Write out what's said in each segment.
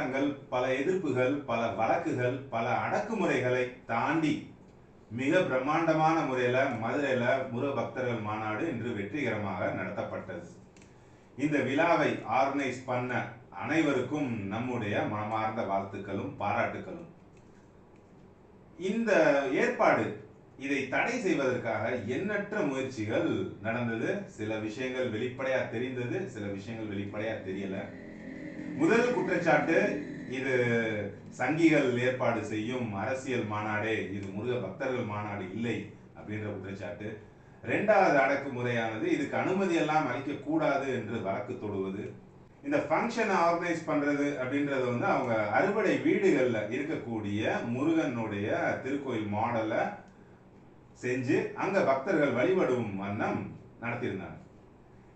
போராட்டங்கள், பல எதிர்ப்புகள், பல வழக்குகள், பல அடக்குமுறைகளை தாண்டி மிக பிரம்மாண்டமான முறையில மதுரையில முருக பக்தர்கள் மாநாடு இன்று வெற்றிகரமாக நடத்தப்பட்டது. இந்த விழாவை ஆர்கனைஸ் பண்ண அனைவருக்கும் நம்முடைய மனமார்ந்த வாழ்த்துக்களும் பாராட்டுக்களும். இந்த ஏற்பாடு இதை தடை செய்வதற்காக எண்ணற்ற முயற்சிகள் நடந்தது. சில விஷயங்கள் வெளிப்படையா தெரிந்தது, சில விஷயங்கள் வெளிப்படையா தெரியல. முதல் குற்றச்சாட்டு, இது சங்கிகள் ஏற்பாடு செய்யும் அரசியல் மாநாடே, இது முருக பக்தர்கள் மாநாடு இல்லை அப்படின்ற குற்றச்சாட்டு. இரண்டாவது அடக்குமுறையானது இதுக்கு அனுமதி எல்லாம் அளிக்க கூடாது என்று வழக்கு தொடுவது. இந்த ஃபங்க்ஷனை ஆர்கனைஸ் பண்றது அப்படின்றது வந்து அவங்க அறுபடை வீடுகள்ல இருக்கக்கூடிய முருகனுடைய திருக்கோயில் மாடலை செஞ்சு அங்க பக்தர்கள் வழிபடும் வண்ணம் நடத்தியிருந்தாங்க.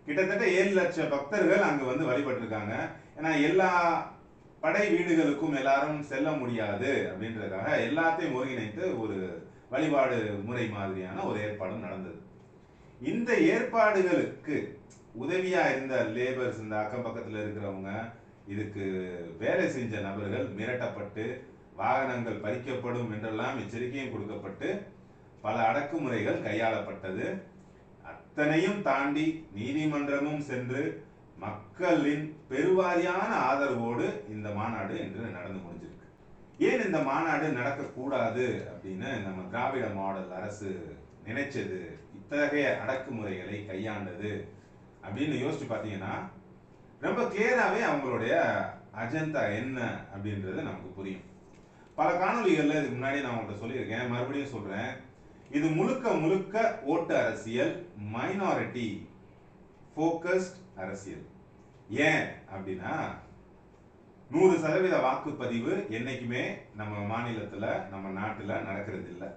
கிட்டத்தட்ட 7 லட்சம் பக்தர்கள் அங்க வந்து வழிபட்டிருக்காங்க. ஏன்னா எல்லா படை வீடுகளுக்கும் எல்லாரும் செல்ல முடியாது அப்படின்றதுக்காக எல்லாத்தையும் ஒருங்கிணைத்து ஒரு வழிபாடு முறை மாதிரியான ஒரு ஏற்பாடும் நடந்தது. இந்த ஏற்பாடுகளுக்கு உதவியா இருந்த லேபர்ஸ், இந்த அக்கம் பக்கத்தில் இருக்கிறவங்க, இதுக்கு வேலை செஞ்ச நபர்கள் மிரட்டப்பட்டு வாகனங்கள் பறிக்கப்படும் என்றெல்லாம் எச்சரிக்கையும் கொடுக்கப்பட்டு பல அடக்குமுறைகள் கையாளப்பட்டது. அத்தனையும் தாண்டி நீதிமன்றமும் சென்று மக்களின் பெருவாரியான ஆதரவோடு இந்த மாநாடு இன்று நடந்து முடிஞ்சிருக்கு. ஏன் இந்த மாநாடு நடக்கக்கூடாது அப்படின்னு நம்ம திராவிட மாடல் அரசு நினைச்சது, இத்தகைய அடக்குமுறைகளை கையாண்டது அப்படின்னு யோசிச்சு பார்த்தீங்கன்னா ரொம்ப கிளியராகவே அவங்களுடைய அஜெண்டா என்ன அப்படின்றது நமக்கு புரியும். பல காணொலிகள்ல இதுக்கு முன்னாடி நான் உங்கள்கிட்ட சொல்லியிருக்கேன், மறுபடியும் சொல்றேன். இது முழுக்க முழுக்க ஓட்டு அரசியல், மைனாரிட்டி ஃபோக்கஸ்ட் அரசியல். ஏன் அப்படின்னா 100% வாக்குப்பதிவு என்னைக்குமே நம்ம மாநிலத்துல, நம்ம நாட்டுல நடக்கிறது இல்லை.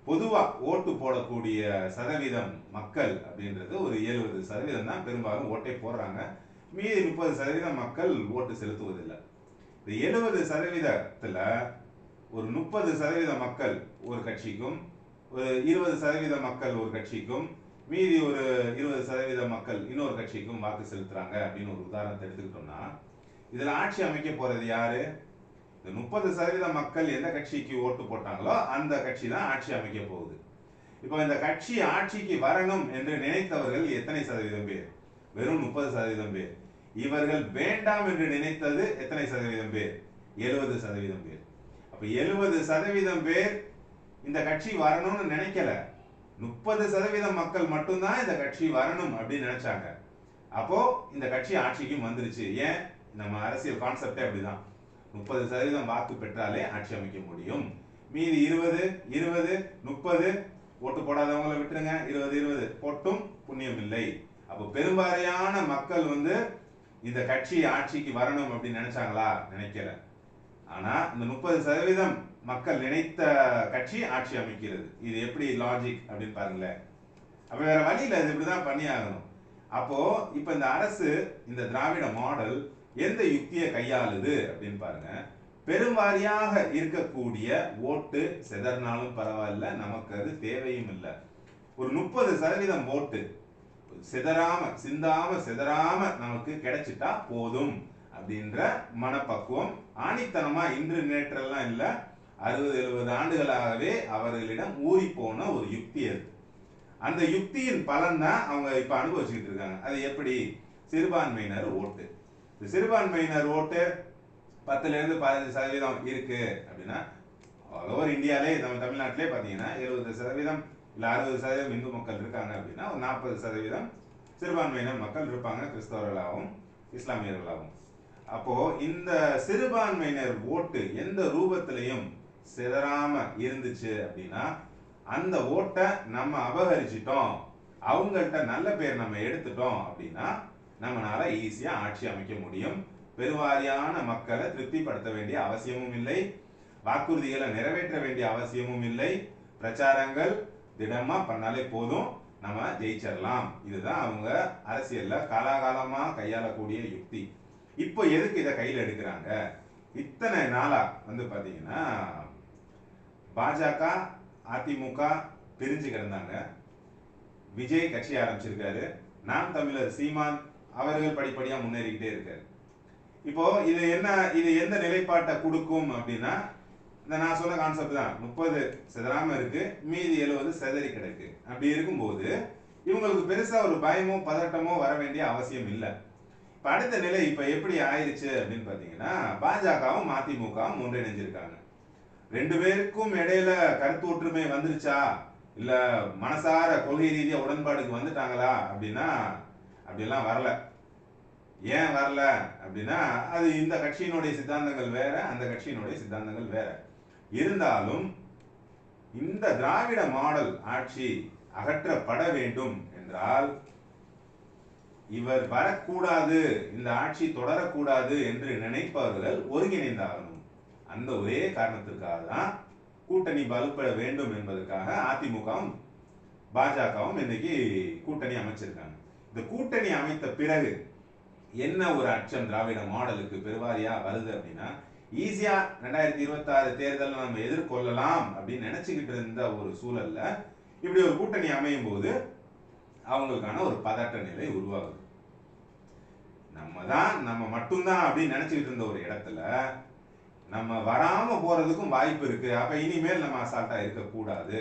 பொதுவா ஓட்டு போடக்கூடிய சதவீதம் மக்கள் அப்படின்றது ஒரு 70% தான் பெரும்பாலும் ஓட்டை போடுறாங்க. மீதி 30% மக்கள் ஓட்டு செலுத்துவதில்லை. இந்த 70%த்துல ஒரு 30% மக்கள் ஒரு கட்சிக்கும், ஒரு 20% மக்கள் ஒரு கட்சிக்கும், மீதி ஒரு 20% மக்கள் இன்னொரு கட்சிக்கும் வாக்கு செலுத்துறாங்க அப்படின்னு ஒரு உதாரணத்தை எடுத்துக்கிட்டோம்னா, இதுல ஆட்சி அமைக்க போறது யாரு? இந்த 30% மக்கள் எந்த கட்சிக்கு ஓட்டு போட்டாங்களோ அந்த கட்சி தான் ஆட்சி அமைக்க போகுது. இப்போ இந்த கட்சி ஆட்சிக்கு வரணும் என்று நினைத்தவர்கள் எத்தனை சதவீதம் பேர்? வெறும் 30% பேர். இவர்கள் வேண்டாம் என்று நினைத்தது எத்தனை சதவீதம் பேர்? 70% பேர். அப்ப 70% பேர் இந்த கட்சி வரணும்னு நினைக்கல. 30% மக்கள் மட்டும்தான் இந்த கட்சி வரணும் அப்படின்னு நினைச்சாங்க. அப்போ இந்த கட்சி ஆட்சிக்கும் வந்துருச்சு. ஏன்? நம்ம அரசியல் கான்செப்டே அப்படிதான். 30% வாக்கு பெற்றாலே ஆட்சி அமைக்க முடியும். மீதி 20 30 ஓட்டு போடாதவங்களை விட்டுருங்க, 20 போட்டும் புண்ணியம் இல்லை. அப்போ பெரும்பாலான மக்கள் வந்து இந்த கட்சி ஆட்சிக்கு வரணும் அப்படின்னு நினைச்சாங்களா? நினைக்கல. ஆனா இந்த 30% மக்கள் நினைத்த கட்சி ஆட்சி அமைக்கிறது. இது எப்படி லாஜிக் அப்படின்னு பாருங்களேன். அப்ப வேற வழியில இது இப்படிதான் பண்ணி ஆகணும். அப்போ இப்ப இந்த அரசு, இந்த திராவிட மாடல் எந்த யுக்தியை கையாளுது அப்படின்னு பாருங்க. பெரும்வாரியாக இருக்கக்கூடிய ஓட்டு சிதறினாலும் பரவாயில்ல, நமக்கு அது தேவையும் இல்லை. ஒரு 30% ஓட்டு சிதறாம நமக்கு கிடைச்சிட்டா போதும் அப்படின்ற மனப்பக்குவம் ஆணித்தனமா இன்று நேற்றெல்லாம் இல்ல, 60-70 ஆண்டுகளாகவே அவர்களிடம் ஊறி போன ஒரு யுக்தி அது. அந்த யுக்தியின் பலன் தான் அவங்க இப்ப அனுபவிச்சுட்டு இருக்காங்க. அது எப்படி? சிறுபான்மையினர் ஓட்டு. இந்த சிறுபான்மையினர் ஓட்டு 10-15% இருக்கு அப்படின்னா, ஆல் ஓவர் இந்தியாலே, நம்ம தமிழ்நாட்டிலே பார்த்தீங்கன்னா 70% இல்லை 60% இந்து மக்கள் இருக்காங்க அப்படின்னா, ஒரு 40% சிறுபான்மையினர் மக்கள் இருப்பாங்க, கிறிஸ்தவர்களாகவும் இஸ்லாமியர்களாகவும். அப்போ இந்த சிறுபான்மையினர் ஓட்டு எந்த ரூபத்திலையும் சிதறாம இருந்துச்சு அப்படின்னா, அந்த ஓட்டை நம்ம அபகரிச்சிட்டோம், அவங்கள்ட்ட நல்ல பேர் நம்ம எடுத்துட்டோம் அப்படின்னா நம்மளால ஈஸியா ஆட்சி அமைக்க முடியும். பெருவாரியான மக்களை திருப்திப்படுத்த வேண்டிய அவசியமும் இல்லை, வாக்குறுதிகளை நிறைவேற்ற வேண்டிய அவசியமும் இல்லை. பிரச்சாரங்கள் திடமா பண்ணாலே போதும், நம்ம ஜெயிச்சிடலாம். இதுதான் அவங்க அரசியல்ல காலாகாலமா கையாளக்கூடிய யுக்தி. இப்போ எதுக்கு இதை கையில் எடுக்கிறாங்க? இத்தனை நாளா வந்து பாத்தீங்கன்னா பாஜக அதிமுக பிரிஞ்சு கிடந்தாங்க. விஜய் கட்சி ஆரம்பிச்சிருக்காரு, நாம் தமிழர் சீமான் அவர்கள் படிப்படியா முன்னேறிக்கிட்டே இருக்காரு. இப்போ இது எந்த நிலைப்பாட்டை கொடுக்கும் அப்படின்னா, இந்த நான் சொன்ன கான்செப்ட் தான். 30 சிதறாம இருக்கு, மீதி 70 சிதறி கிடக்கு. அப்படி இருக்கும்போது இவங்களுக்கு பெருசா ஒரு பயமோ பதட்டமோ வர வேண்டிய அவசியம் இல்லை. இப்ப அடுத்த நிலை இப்ப எப்படி ஆயிருச்சு அப்படின்னு பாத்தீங்கன்னா, பாஜகவும் அதிமுகவும் ஒன்றிணைஞ்சிருக்காங்க. ரெண்டு பேருக்கும் இடையில கருத்து ஒற்றுமை வந்துருச்சா, இல்ல மனசார கொள்கை ரீதியா உடன்பாடுக்கு வந்துட்டாங்களா அப்படின்னா அப்படியெல்லாம் வரல. ஏன் வரல அப்படின்னா, அது இந்த கட்சியினுடைய சித்தாந்தங்கள் வேற, அந்த கட்சியினுடைய சித்தாந்தங்கள் வேற. இருந்தாலும் இந்த திராவிட மாடல் ஆட்சி அகற்றப்பட வேண்டும் என்றால், இவர் வரக்கூடாது, இந்த ஆட்சி தொடரக்கூடாது என்று நினைப்பவர்கள் ஒருங்கிணைந்தாகணும். அந்த ஒரே காரணத்திற்காக தான் கூட்டணி வலுப்பெற வேண்டும் என்பதற்காக அதிமுகவும் பாஜகவும் இன்னைக்கு கூட்டணி அமைச்சிருக்காங்க. இந்த கூட்டணி அமைத்த பிறகு என்ன ஒரு அச்சம் திராவிட மாடலுக்கு பெருவாரியா வருது அப்படின்னா, ஈஸியா 2026 தேர்தல் நம்ம எதிர்கொள்ளலாம் அப்படின்னு நினைச்சுக்கிட்டு இருந்த ஒரு சூழல்ல இப்படி ஒரு கூட்டணி அமையும் போது அவங்களுக்கான ஒரு பதட்ட நிலை உருவாகுது. நம்ம மட்டும்தான் அப்படின்னு நினைச்சுக்கிட்டு இருந்த ஒரு இடத்துல நம்ம வராம போறதுக்கும் வாய்ப்பு இருக்கு. அப்ப இனிமேல் நம்ம அசால்ட்டா இருக்கக்கூடாது.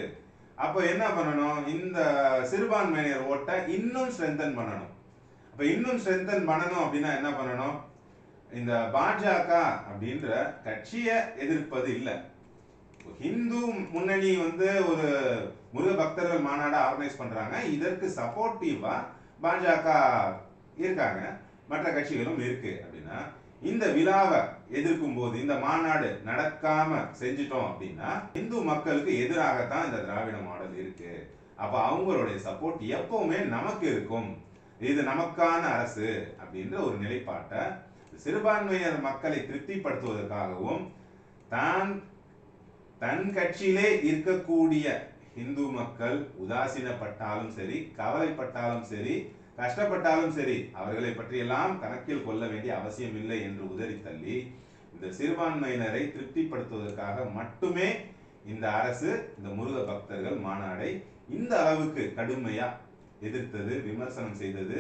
அப்ப என்ன பண்ணணும், இந்த சிறுபான்மையினர் ஓட்டை இன்னும் ஸ்ட்ரென்தன் பண்ணணும். அப்ப இன்னும் ஸ்ட்ரென்தன் பண்ணணும் அப்படின்னா என்ன பண்ணணும், இந்த பாஜக அப்படின்ற கட்சியை எதிர்ப்பது இல்லை. ஹிந்து முன்னணி ஒரு முருக பக்தர்கள் மாநாடு ஆர்கனைஸ் பண்றாங்க. இதற்கு சப்போர்ட்டிவா பாஜக இருக்காங்க, மற்ற கட்சிகளும் இருக்கு அப்படின்னா, இந்த விழாவை எதிர்க்கும் போது இந்த மாநாடு நடக்காம செஞ்சிட்டோம் அப்படின்னா இந்து மக்களுக்கு எதிராகத்தான் இந்த திராவிட மாடல் இருக்கு. அப்ப அவங்களுடைய சப்போர்ட் எப்பவுமே நமக்கு இருக்கும், இது நமக்கான அரசு அப்படின்ற ஒரு நிலைப்பாட்டை சிறுபான்மையினர் மக்களை திருப்திப்படுத்துவதற்காகவும் தன் கட்சியிலே இருக்கக்கூடிய இந்து மக்கள் உதாசீனப்பட்டாலும் சரி, கவலைப்பட்டாலும் சரி, கஷ்டப்பட்டாலும் சரி, அவர்களை பற்றியெல்லாம் கணக்கில் கொள்ள வேண்டிய அவசியம் இல்லை என்று உதறி தள்ளி இந்த சிறுபான்மையினரை திருப்திப்படுத்துவதற்காக மட்டுமே இந்த அரசு இந்த முருக பக்தர்கள் மாநாடை இந்த அளவுக்கு கடுமையா எதிர்த்தது, விமர்சனம் செய்தது.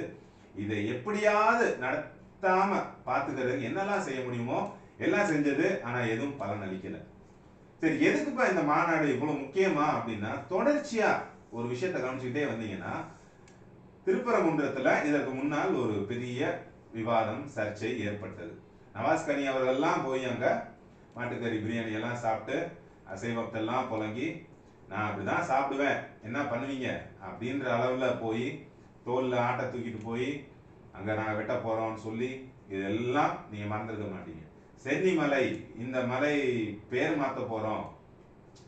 இதை எப்படியாவது நடத்தாம பார்த்துக்கிறதுக்கு என்னெல்லாம் செய்ய முடியுமோ எல்லாம் செஞ்சது. ஆனா எதுவும் பலன் அளிக்கல. சரி, எதுக்குப்பா இந்த மாநாடு இவ்வளவு முக்கியமா அப்படின்னா, தொடர்ச்சியா ஒரு விஷயத்தை கவனிச்சுக்கிட்டே வந்தீங்கன்னா, திருப்பரங்குன்றத்துல இதற்கு முன்னால் ஒரு பெரிய விவாதம், சர்ச்சை ஏற்பட்டது. நவாஸ் கனி அவர்கள்லாம் போய் அங்க மாட்டுக்கறி பிரியாணி எல்லாம் சாப்பிட்டு அசைவத்தெல்லாம் புழங்கி, நான் அப்படிதான் சாப்பிடுவேன், என்ன பண்ணுவீங்க அப்படின்ற அளவுல போய் தோல்ல ஆட்டை தூக்கிட்டு போய் அங்க நாங்க வெட்ட போறோம்னு சொல்லி, இதெல்லாம் நீங்க மறந்துருக்க மாட்டீங்க. சென்னிமலை, இந்த மலை பேர் மாத்த போறோம்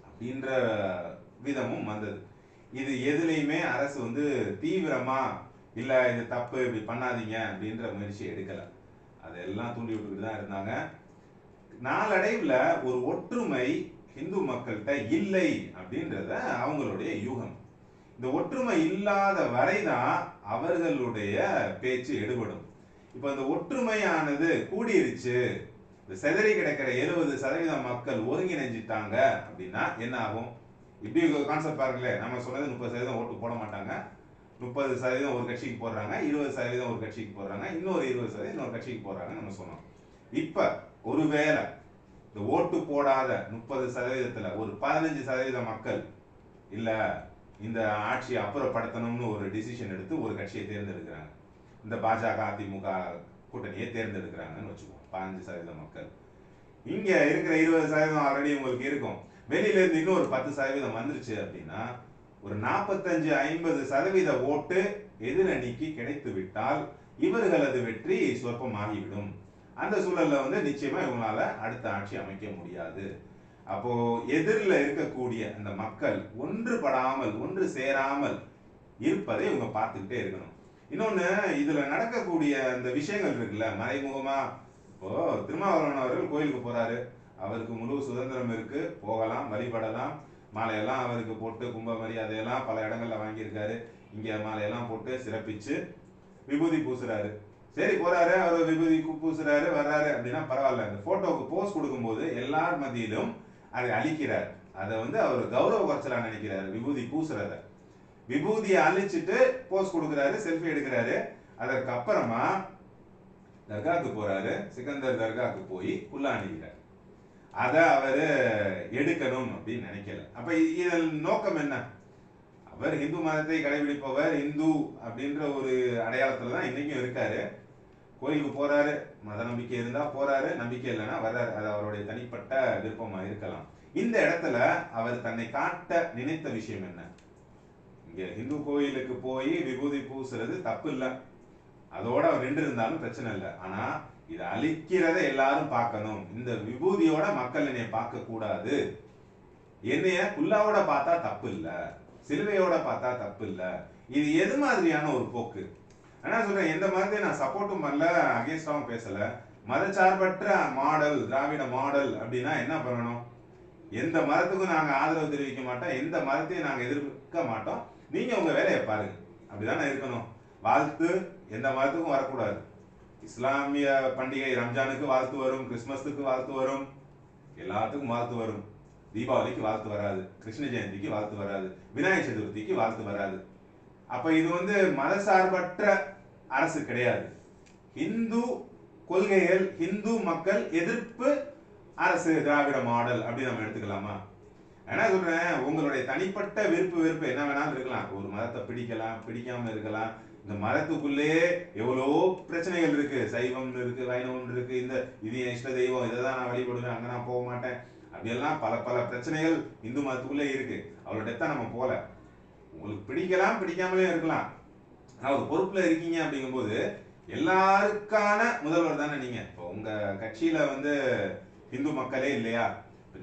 அப்படின்ற விதமும் வந்தது. இது எதுலையுமே அரசு தீவிரமா இல்ல இது தப்பு, இப்படி பண்ணாதீங்க அப்படின்ற முயற்சி எடுக்கல. அதெல்லாம் தூண்டி விட்டுக்கிட்டு தான் இருந்தாங்க. நாளடைவுல ஒரு ஒற்றுமை இந்து மக்கள்கிட்ட இல்லை அப்படின்றத அவங்களுடைய யூகம். இந்த ஒற்றுமை இல்லாத வரைதான் அவர்களுடைய பேச்சு எடுபடும். இப்ப இந்த ஒற்றுமையானது கூடிருச்சு, செதறி கிடக்கிற 70% மக்கள் ஒருங்கிணைஞ்சிட்டாங்க அப்படின்னா என்ன ஆகும்? இப்படி கான்செப்ட் பாருங்களேன். நம்ம சொன்னது 30% ஓட்டு போட மாட்டாங்க, 30% ஒரு கட்சிக்கு போடுறாங்க, 20% ஒரு கட்சிக்கு போடுறாங்க, இன்னொரு 20% இன்னொரு கட்சிக்கு போடுறாங்க நம்ம சொன்னோம். இப்ப ஒருவேளை இந்த ஓட்டு போடாத 30%த்துல ஒரு 15% மக்கள் இல்ல இந்த ஆட்சியை அப்புறப்படுத்தணும்னு ஒரு டிசிஷன் எடுத்து ஒரு கட்சியை தேர்ந்தெடுக்கிறாங்க, இந்த பாஜக அதிமுக கூட்டணியை தேர்ந்தெடுக்கிறாங்கன்னு வச்சுக்கோம். 15% மக்கள், இங்க இருக்கிற 20% ஆல்ரெடி உங்களுக்கு இருக்கும், வெளியில இருந்து இன்னொரு 10% வந்துருச்சு அப்படின்னா ஒரு 45-50% ஓட்டு எதிரணிக்கு கிடைத்து விட்டால் இவர்களது வெற்றி சொற்பமாகிவிடும். அந்த சூழல்ல நிச்சயமா இவங்களால அடுத்த ஆட்சி அமைக்க முடியாது. அப்போ எதிரில் இருக்கக்கூடிய அந்த மக்கள் ஒன்றுபடாமல், ஒன்று சேராமல் இருப்பதை இவங்க பார்த்துக்கிட்டே இருக்கணும். இன்னொன்னு, இதுல நடக்கக்கூடிய இந்த விஷயங்கள் இருக்குல்ல மறைமுகமா, இப்போ திருமாவளவன் அவர்கள் கோயிலுக்கு போறாரு, அவருக்கு முழு சுதந்திரம் இருக்கு, போகலாம், வழிபடலாம், மாலையெல்லாம் அவருக்கு போட்டு கும்ப மரியாதையெல்லாம் பல இடங்கள்ல வாங்கியிருக்காரு. இங்க மாலையெல்லாம் போட்டு சிறப்பிச்சு விபூதி பூசுறாரு. சரி, போறாரு, அவர் விபூதி பூசுறாரு, வர்றாரு அப்படின்னா பரவாயில்ல. அந்த போட்டோவுக்கு போஸ் கொடுக்கும்போது எல்லார் மத்தியிலும் அதை அழிக்கிறார். அதை அவர் கௌரவ குறைச்சலா நினைக்கிறாரு. விபூதி பூசுறத விபூதியை அழிச்சிட்டு போஸ் கொடுக்குறாரு, செல்ஃபி எடுக்கிறாரு. அதற்கு அப்புறமா தர்காக்கு போறாரு. சிக்கந்தர் தர்காக்கு போய் குல்லா அணிகிறார். அதை அவரு எடுக்கணும் அப்படின்னு நினைக்கல. அப்ப இதன் நோக்கம் என்ன? அவர் இந்து மதத்தை கடைபிடிப்பவர், இந்து அப்படின்ற ஒரு அடையாளத்துல தான் இன்னைக்கும் இருக்காரு. கோயிலுக்கு போறாரு, மத நம்பிக்கை இருந்தா போறாரு, நம்பிக்கை இல்லைன்னா வர்றாரு. அது அவருடைய தனிப்பட்ட விருப்பமா இருக்கலாம். இந்த இடத்துல அவர் தன்னை காட்ட நினைத்த விஷயம் என்ன? இங்க இந்து கோயிலுக்கு போய் விபூதி பூசுறது தப்பு இல்லை, அதோட அவர் நின்று இருந்தாலும் பிரச்சனை இல்லை. ஆனா இதை அழிக்கிறத எல்லாரும் பார்க்கணும். இந்த விபூதியோட மக்கள் என்னைய பார்க்க கூடாது. என்னைய குல்லாவோட பார்த்தா தப்பு இல்லை, சிலுவையோட பார்த்தா தப்பு இல்லை. இது எது மாதிரியான ஒரு போக்கு? என்ன சொல்றேன், எந்த மதத்தை நான் சப்போர்ட்டும் பண்ணல, அகேன்ஸ்டாவும் பேசல. மதச்சார்பற்ற மாடல், திராவிட மாடல் அப்படின்னா என்ன பண்ணணும்? எந்த மதத்துக்கும் நாங்க ஆதரவு தெரிவிக்க மாட்டோம், எந்த மதத்தையும் நாங்க எதிர்க்க மாட்டோம். நீங்க உங்க வேலையை பாருங்க, அப்படிதானே இருக்கணும். வாழ்த்து எந்த மதத்துக்கும் வரக்கூடாது. இஸ்லாமிய பண்டிகை ரம்ஜானுக்கு வாழ்த்து வரும், கிறிஸ்துமஸுக்கு வாழ்த்து வரும், எல்லாத்துக்கும் வாழ்த்து வரும். தீபாவளிக்கு வாழ்த்து வராது, கிருஷ்ண ஜெயந்திக்கு வாழ்த்து வராது, விநாயகர் சதுர்த்திக்கு வாழ்த்து வராது. அப்ப இது மதசார்பற்ற அரசு கிடையாது. இந்து கொள்கைகள், இந்து மக்கள் எதிர்ப்பு அரசு, திராவிட மாடல் அப்படி நம்ம எடுத்துக்கலாமா? என்ன சொல்றேன், உங்களுடைய தனிப்பட்ட விருப்பு என்ன வேணாலும் இருக்கலாம். ஒரு மதத்தை பிடிக்கலாம், பிடிக்காம இருக்கலாம். இந்த மதத்துக்குள்ளே எவ்வளோ பிரச்சனைகள் இருக்கு. சைவம் இருக்கு, வைணவம் இருக்கு, இது என் இஷ்ட தெய்வம், இதை தான் நான் வழிபடுவேன், அங்க நான் போக மாட்டேன், அப்படியெல்லாம் பல பல பிரச்சனைகள் இந்து மதத்துக்குள்ளே இருக்கு. அவளோட டெத்தா நம்ம போல. உங்களுக்கு பிடிக்கலாம், பிடிக்காமலே இருக்கலாம். ஆனா ஒரு பொறுப்புல இருக்கீங்க அப்படிங்கும்போது எல்லாருக்கான முதல்வர் தானே நீங்க. இப்போ உங்க கட்சியில இந்து மக்களே இல்லையா?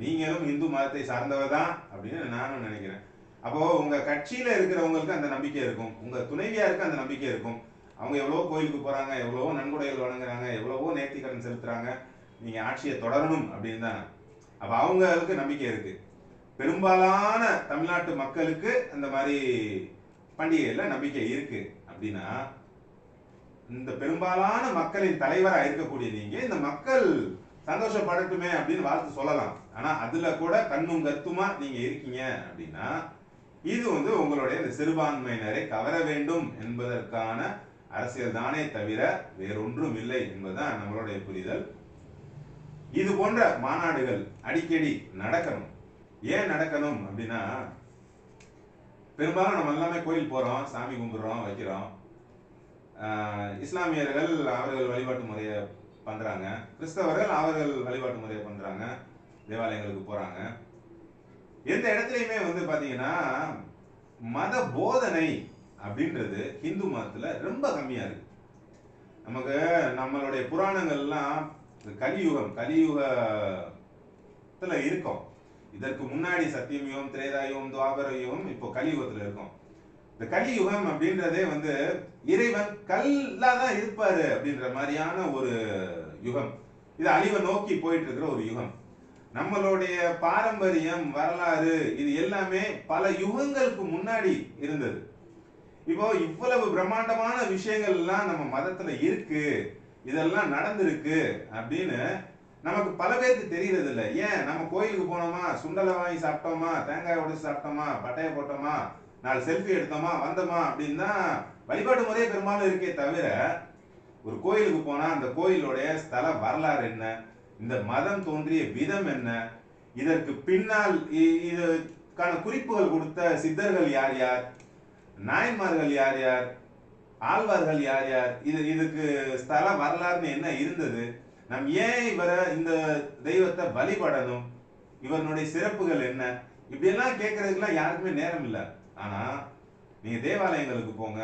நீங்களும் இந்து மதத்தை சார்ந்தவர் தான் அப்படின்னு நானும் நினைக்கிறேன். அப்போ உங்க கட்சியில இருக்கிறவங்களுக்கு அந்த நம்பிக்கை இருக்கும், உங்க துணைவியாருக்கு அந்த நம்பிக்கை இருக்கும். அவங்க எவ்வளவோ கோயிலுக்கு போறாங்க, எவ்வளவோ நன்கொடைகள் வழங்குறாங்க, எவ்வளவோ நேர்த்திக்கடன் செலுத்துறாங்க, நீங்க ஆட்சியை தொடரணும் அப்படின்னு தானே. அப்ப அவங்களுக்கு நம்பிக்கை இருக்கு. பெரும்பாலான தமிழ்நாட்டு மக்களுக்கு அந்த மாதிரி பண்டிகையில நம்பிக்கை இருக்கு அப்படின்னா, இந்த பெரும்பாலான மக்களின் தலைவரா இருக்கக்கூடிய நீங்க இந்த மக்கள் சந்தோஷப்படட்டுமே அப்படின்னு வாழ்த்து சொல்லலாம். ஆனா அதுல கூட கண்ணும் கருத்துமா நீங்க இருக்கீங்க அப்படின்னா, இது உங்களுடைய இந்த சிறுபான்மையினரை கவர வேண்டும் என்பதற்கான அரசியல் தானே தவிர வேறொன்றும் இல்லை என்பதுதான் நம்மளுடைய புரிதல். இது போன்ற மாநாடுகள் அடிக்கடி நடக்கணும். ஏன் நடக்கணும் அப்படின்னா, பெரும்பாலும் நம்ம எல்லாமே கோயில் போறோம், சாமி கும்பிடுறோம், வைக்கிறோம். இஸ்லாமியர்கள் அவர்கள் வழிபாட்டு முறையை பண்றாங்க, கிறிஸ்தவர்கள் அவர்கள் வழிபாட்டு முறையை பண்றாங்க, தேவாலயங்களுக்கு போறாங்க. எந்த இடத்துலையுமே பாத்தீங்கன்னா மத போதனை அப்படின்றது இந்து மதத்துல ரொம்ப கம்மியா இருக்கு. நமக்கு நம்மளுடைய புராணங்கள்லாம் கலியுகத்துல இருக்கும். இதற்கு முன்னாடி சத்தியயுகம், திரேதாயுகம், துவாபர யுகம், இப்போ கலியுகத்துல இருக்கும். இந்த கலியுகம் அப்படின்றதே இறைவன் கல்லா தான் இருப்பாரு அப்படின்ற மாதிரியான ஒரு யுகம். இது அழிவை நோக்கி போயிட்டு இருக்கிற ஒரு யுகம். நம்மளுடைய பாரம்பரியம், வரலாறு இது எல்லாமே பல யுகங்களுக்கு முன்னாடி இருந்தது. இப்போ இவ்வளவு பிரம்மாண்டமான விஷயங்கள் எல்லாம் நம்ம மதத்துல இருக்கு, இதெல்லாம் நடந்திருக்கு அப்படின்னு நமக்கு பல பேருக்கு தெரியறது இல்லை. ஏன், நம்ம கோயிலுக்கு போனோமா, சுண்டலை வாங்கி சாப்பிட்டோமா, தேங்காய் உடைச்சு சாப்பிட்டோமா, பட்டைய போட்டோமா, 4 செல்ஃபி எடுத்தோமா, வந்தோமா அப்படின்னு தான் வழிபாட்டு முறையே பெரும்பாலும் இருக்கே தவிர, ஒரு கோயிலுக்கு போனா அந்த கோயிலுடைய ஸ்தல வரலாறு என்ன, இந்த மதம் தோன்றிய விதம் என்ன, இதற்கு பின்னால் இதுக்கான குறிப்புகள் கொடுத்த சித்தர்கள் யார் யார், நாயன்மார்கள் யார் யார், ஆழ்வார்கள் யார் யார், இதுக்கு ஸ்தல வரலாறுன்னு என்ன இருந்தது, நம் ஏன் இந்த தெய்வத்தை வழிபடணும், இவனுடைய சிறப்புகள் என்ன, இப்படி எல்லாம் கேட்கறதுக்குலாம் யாருக்குமே நேரம் இல்லை. ஆனா நீங்க தேவாலயங்களுக்கு போங்க,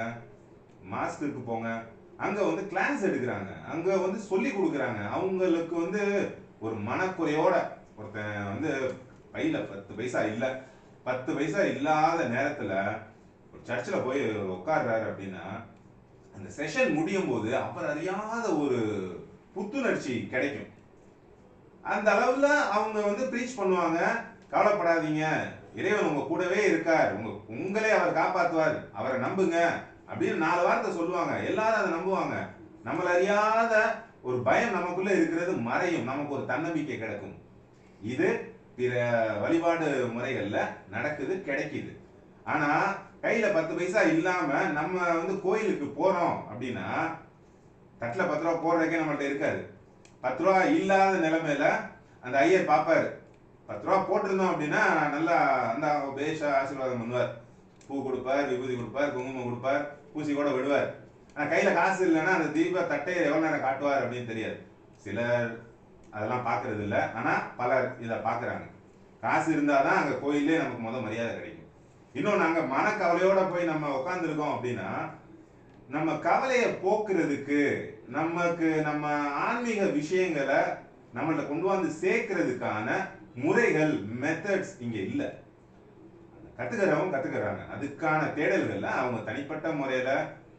மாஸ்க்கு போங்க, அங்க கிளாஸ் எடுக்கிறாங்க, அங்க சொல்லி கொடுக்குறாங்க. அவங்களுக்கு ஒரு மனக்குறையோட ஒருத்தன் பையில 10 பைசா இல்ல, 10 பைசா இல்லாத நேரத்துல ஒரு சர்ச்சில் போய் உட்கார்றாரு அப்படின்னா, அந்த செஷன் முடியும் போது அவர் அறியாத ஒரு புத்துணர்ச்சி கிடைக்கும். அந்த அளவுல அவங்க ப்ரீச் பண்ணுவாங்க. கவலைப்படாதீங்க, இறைவன் உங்க கூடவே இருக்கார், உங்களே அவர் காப்பாற்றுவார், அவரை நம்புங்க அப்படின்னு 4 வார்த்தை சொல்லுவாங்க. எல்லாரும் அதை நம்புவாங்க. நம்மள அறியாத ஒரு பயம் நமக்குள்ள இருக்கிறது மறையும், நமக்கு ஒரு தன்னம்பிக்கை கிடைக்கும். இது பிற வழிபாடு முறைகள்ல நடக்குது, கிடைக்குது. ஆனா கையில 10 பைசா இல்லாம நம்ம கோயிலுக்கு போறோம் அப்படின்னா தட்டுல 10 ரூபா போடுறதுக்கே நம்மள்ட்ட இருக்காது. 10 ரூபா இல்லாத நிலைமையில அந்த ஐயர் பார்ப்பாரு. 10 ரூபா போட்டிருந்தோம் அப்படின்னா நல்லா அந்த பேஷா ஆசீர்வாதம் பண்ணுவார். பூ கொடுப்பார், விபூதி கொடுப்பார், குங்குமம் கொடுப்பார், பூசி கூட விடுவார். ஆனா கையில காசு இல்லைன்னா அந்த தீப தட்டையை எவ்வளவு நேரம் காட்டுவார் அப்படின்னு தெரியாது. சிலர் அதெல்லாம் பார்க்கறது இல்லை, ஆனா பலர் இதை பார்க்கறாங்க. காசு இருந்தாதான் அங்க கோயிலே நமக்கு மரியாதை கிடைக்கும். இன்னொன்னு அங்க மனக்கவலையோட போய் நம்ம உட்காந்துருக்கோம் அப்படின்னா நம்ம கவலையை போக்குறதுக்கு நமக்கு நம்ம ஆன்மீக விஷயங்களை நம்மள்ட்ட கொண்டு வந்து சேர்க்கறதுக்கான முறைகள் மெத்தட்ஸ் இங்க இல்ல. கத்துக்கிறவங்க கத்துக்கிறாங்க, அதுக்கான தேடல்கள்ல அவங்க தனிப்பட்ட முறையில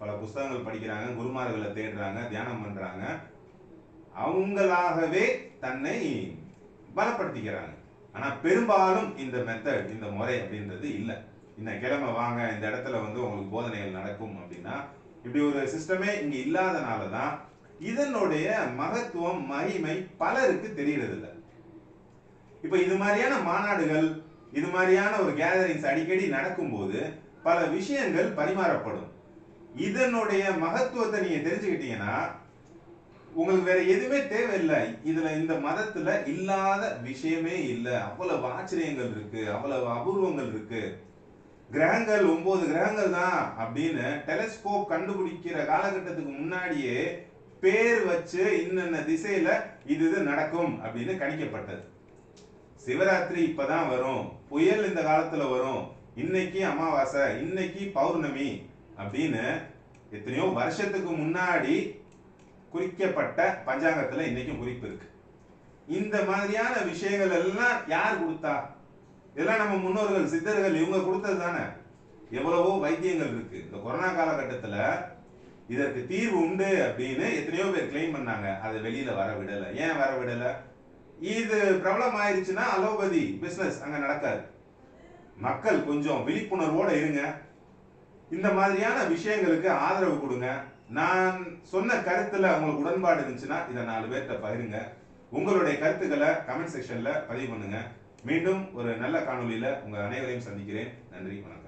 பல புஸ்தகங்கள் படிக்கிறாங்க, குருமார்களை தேடுறாங்க, தியானம் பண்றாங்க, அவங்களாகவே தன்னை பலப்படுத்திக்கிறாங்க. ஆனா பெரும்பாலும் இந்த மெத்தட், இந்த முறை அப்படின்றது இல்லை. இந்த கிழமை வாங்க, இந்த இடத்துல உங்களுக்கு போதனைகள் நடக்கும் அப்படின்னா இப்படி ஒரு சிஸ்டமே இங்க இல்லாதனாலதான் இதனுடைய மகத்துவம் மகிமை பலருக்கு தெரியறது இல்லை. இப்ப இது மாதிரியான மாநாடுகள், இது மாதிரியான ஒரு கேதரிங்ஸ் அடிக்கடி நடக்கும்போது பல விஷயங்கள் பரிமாறப்படும். இதனுடைய மகத்துவத்தை நீங்க தெரிஞ்சுக்கிட்டீங்கன்னா உங்களுக்கு வேற எதுவுமே தேவையில்லை. இதுல இந்த மதத்துல இல்லாத விஷயமே இல்லை. அவ்வளவு ஆச்சரியங்கள் இருக்கு, அவ்வளவு அபூர்வங்கள் இருக்கு. கிரகங்கள் 9 கிரகங்கள் தான் அப்படின்னு டெலஸ்கோப் கண்டுபிடிக்கிற காலகட்டத்துக்கு முன்னாடியே பேர் வச்சு இன்னென்ன திசையில இது நடக்கும் அப்படின்னு கணிக்கப்பட்டது. சிவராத்திரி இப்பதான் வரும், புயல் இந்த காலத்துல வரும், இன்னைக்கு அமாவாசை, இன்னைக்கு பௌர்ணமி அப்படின்னு எத்தனையோ வருஷத்துக்கு முன்னாடி குறிக்கப்பட்ட பஞ்சாங்கத்துல இன்னைக்கும் குறிப்பு இருக்கு. இந்த மாதிரியான விஷயங்கள் எல்லாம் யார் கொடுத்தா? இதெல்லாம் நம்ம முன்னோர்கள், சித்தர்கள், இவங்க கொடுத்தது தானே. எவ்வளவோ வைத்தியங்கள் இருக்கு. இந்த கொரோனா காலகட்டத்துல இதற்கு தீர்வு உண்டு அப்படின்னு எத்தனையோ பேர் கிளைம் பண்ணாங்க. அதை வெளியில வர விடல. ஏன் வர விடல? இது பிரபலம் ஆயிடுச்சுன்னா அலோபதி பிசினஸ் அங்க நடக்காது. மக்கள் கொஞ்சம் விழிப்புணர்வோட இருங்க, இந்த மாதிரியான விஷயங்களுக்கு ஆதரவு கொடுங்க. நான் சொன்ன கருத்துல உங்களுக்கு உடன்பாடு இருந்துச்சுன்னா இதை 4 பேர்கிட்ட பகிருங்க. உங்களுடைய கருத்துக்களை கமெண்ட் செக்ஷன்ல பதிவு பண்ணுங்க. மீண்டும் ஒரு நல்ல காணொலியில உங்க அனைவரையும் சந்திக்கிறேன். நன்றி, வணக்கம்.